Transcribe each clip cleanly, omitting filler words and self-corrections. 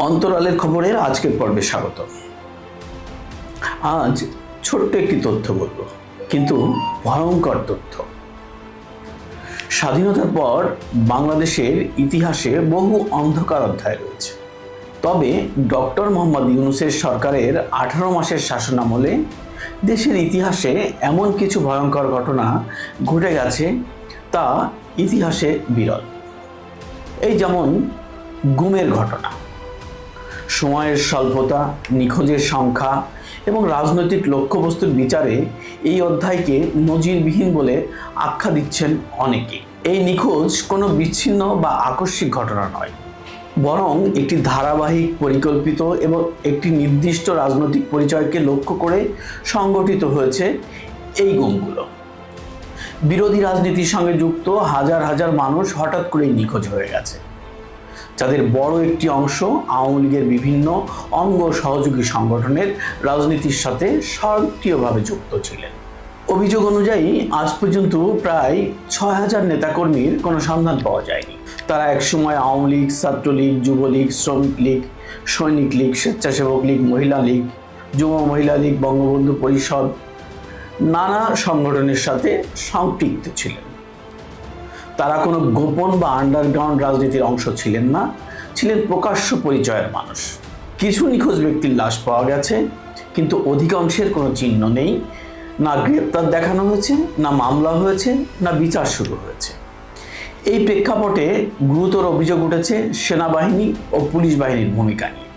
অন্তরালের খবরের আজকের পর্বে স্বাগত। আজ ছোট্ট একটি তথ্য বলবো, কিন্তু ভয়ঙ্কর তথ্য। স্বাধীনতার পর বাংলাদেশের ইতিহাসে বহু অন্ধকার অধ্যায় রয়েছে। তবে ডক্টর মোহাম্মদ ইউনূসের সরকারের 18 মাসের শাসনামলে দেশের ইতিহাসে এমন কিছু ভয়ঙ্কর ঘটনা ঘটে গেছে তা ইতিহাসে বিরল। এই যেমন গুমের ঘটনা, সময়ের স্বল্পতা, নিখোঁজের সংখ্যা এবং রাজনৈতিক লক্ষ্যবস্তুর বিচারে এই অধ্যায়কে নজিরবিহীন বলে আখ্যা দিচ্ছেন অনেকে। এই নিখোঁজ কোনো বিচ্ছিন্ন বা আকস্মিক ঘটনা নয়, বরং একটি ধারাবাহিক, পরিকল্পিত এবং একটি নির্দিষ্ট রাজনৈতিক পরিচয়কে লক্ষ্য করে সংগঠিত হয়েছে এই গুমগুলো। বিরোধী রাজনীতির সঙ্গে যুক্ত হাজার হাজার মানুষ হঠাৎ করেই নিখোঁজ হয়ে গেছে, যাদের বড় একটি অংশ আওয়ামী লীগের বিভিন্ন অঙ্গ সহযোগী সংগঠনের রাজনীতির সাথে সক্রিয়ভাবে যুক্ত ছিলেন। অভিযোগ অনুযায়ী আজ পর্যন্ত প্রায় 6000 নেতাকর্মীর কোনো সন্ধান পাওয়া যায়নি। তারা একসময় আওয়ামী লীগ, ছাত্রলীগ, যুবলীগ, শ্রমিক লীগ, সৈনিক লীগ, স্বেচ্ছাসেবক লীগ, মহিলা লীগ, যুব মহিলা লীগ, বঙ্গবন্ধু পরিষদ, নানা সংগঠনের সাথে সম্পৃক্ত ছিলেন। তারা কোনো গোপন বা আন্ডারগ্রাউন্ড রাজনীতির অংশ ছিলেন না, ছিলেন প্রকাশ্য পরিচয়ের মানুষ। কিছু নিখোঁজ ব্যক্তির লাশ পাওয়া গেছে, কিন্তু অধিকাংশের কোনো চিহ্ন নেই। না গ্রেপ্তার দেখানো হয়েছে, না মামলা হয়েছে, না বিচার শুরু হয়েছে। এই প্রেক্ষাপটে গুরুতর অভিযোগ উঠেছে সেনাবাহিনী ও পুলিশ বাহিনীর ভূমিকা নিয়ে।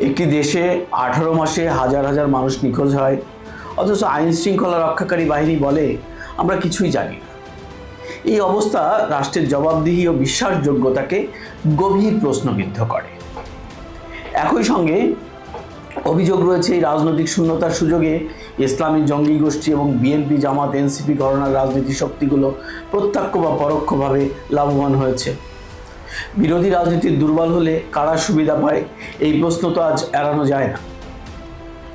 একটি দেশে 18 মাসে হাজার হাজার মানুষ নিখোঁজ হয়, অথচ আইন শৃঙ্খলা রক্ষাকারী বাহিনী বলে আমরা কিছুই জানি না। এই অবস্থা রাষ্ট্রের জবাবদিহি ও বিশ্বাসযোগ্যতাকে গভীর প্রশ্নবিদ্ধ করে। একই সঙ্গে অভিযোগ রয়েছে এই রাজনৈতিক শূন্যতার সুযোগে ইসলামী জঙ্গি গোষ্ঠী এবং বিএনপি, জামাত, এনসিপি ঘরানার রাজনীতি শক্তিগুলো প্রত্যক্ষ বা পরোক্ষভাবে লাভবান হয়েছে। বিরোধী রাজনীতির দুর্বল হলে কারা সুবিধা পায়, এই প্রশ্ন তো আজ এড়ানো যায় না।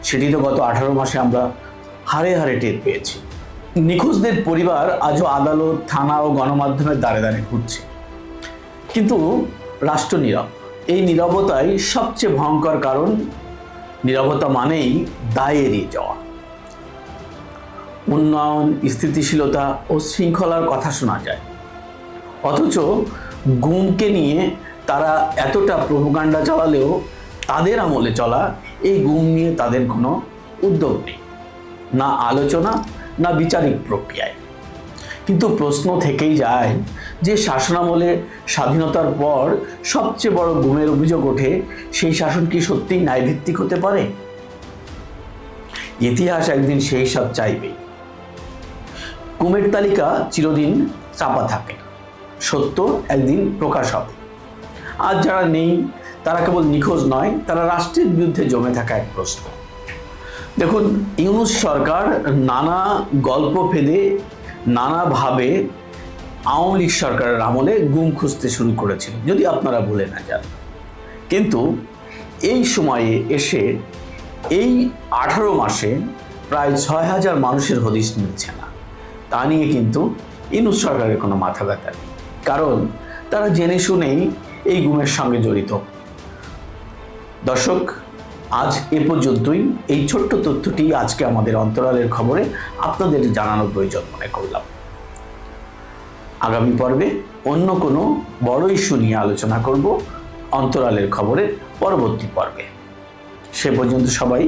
সেটি তো গত 18 মাসে আমরা হাড়ে হাড়ে টের পেয়েছি। নিখোঁজদের পরিবার আজও আদালত, থানা ও গণমাধ্যমের দ্বারে দ্বারে ঘুরছে, কিন্তু রাষ্ট্র নীরব। এই নীরবতাই সবচেয়ে ভয়ঙ্কর, কারণ নীরবতা মানেই দায় এড়িয়ে যাওয়া। উন্নয়ন, স্থিতিশীলতা ও শৃঙ্খলার কথা শোনা যায়, অথচ গুমকে নিয়ে তারা এতটা প্রোপাগান্ডা চালালেও তাদের আমলে চলা এই গুম নিয়ে তাদের কোনো উদ্যোগ নেই, না আলোচনা, না বিচারিক প্রক্রিয়ায়। কিন্তু প্রশ্ন থেকেই যায় যে শাসনামলে স্বাধীনতার পর সবচেয়ে বড় গুমের অভিযোগ ওঠে, সেই শাসন কি সত্যিই ন্যায়ভিত্তিক হতে পারে? ইতিহাস একদিন সেই সব চাইবেই। গুমের তালিকা চিরদিন চাপা থাকে না, সত্য একদিন প্রকাশ হবে। আজ যারা নেই তারা কেবল নিখোঁজ নয়, তারা রাষ্ট্রের বিরুদ্ধে জমে থাকা এক প্রশ্ন। দেখুন, ইউনূস সরকার নানা গল্প ফেদে নানাভাবে আওয়ামী লীগ সরকারের আমলে গুম খুঁজতে শুরু করেছিল, যদি আপনারা ভুলে না যান। কিন্তু এই সময়ে এসে এই 18 মাসে প্রায় 6000 মানুষের হদিস মিলছে না। তা নিয়ে কিন্তু ইউনূস সরকারের কোনো মাথা ব্যথা নেই, কারণ তারা জেনে শুনেই এই গুমের সঙ্গে জড়িত। দর্শক, আজ এ পর্যন্তই। এই ছোট্ট তথ্যটি আজকে আমাদের অন্তরালের খবরে আপনাদের জানানোর প্রয়োজন মনে করলাম। আগামী পর্বে অন্য কোনো বড় ইস্যু নিয়ে আলোচনা করব অন্তরালের খবরের পরবর্তী পর্বে। সে পর্যন্ত সবাই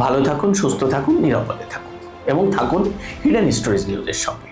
ভালো থাকুন, সুস্থ থাকুন, নিরাপদে থাকুন এবং থাকুন হিডেন স্টোরিজ নিউজের সঙ্গে।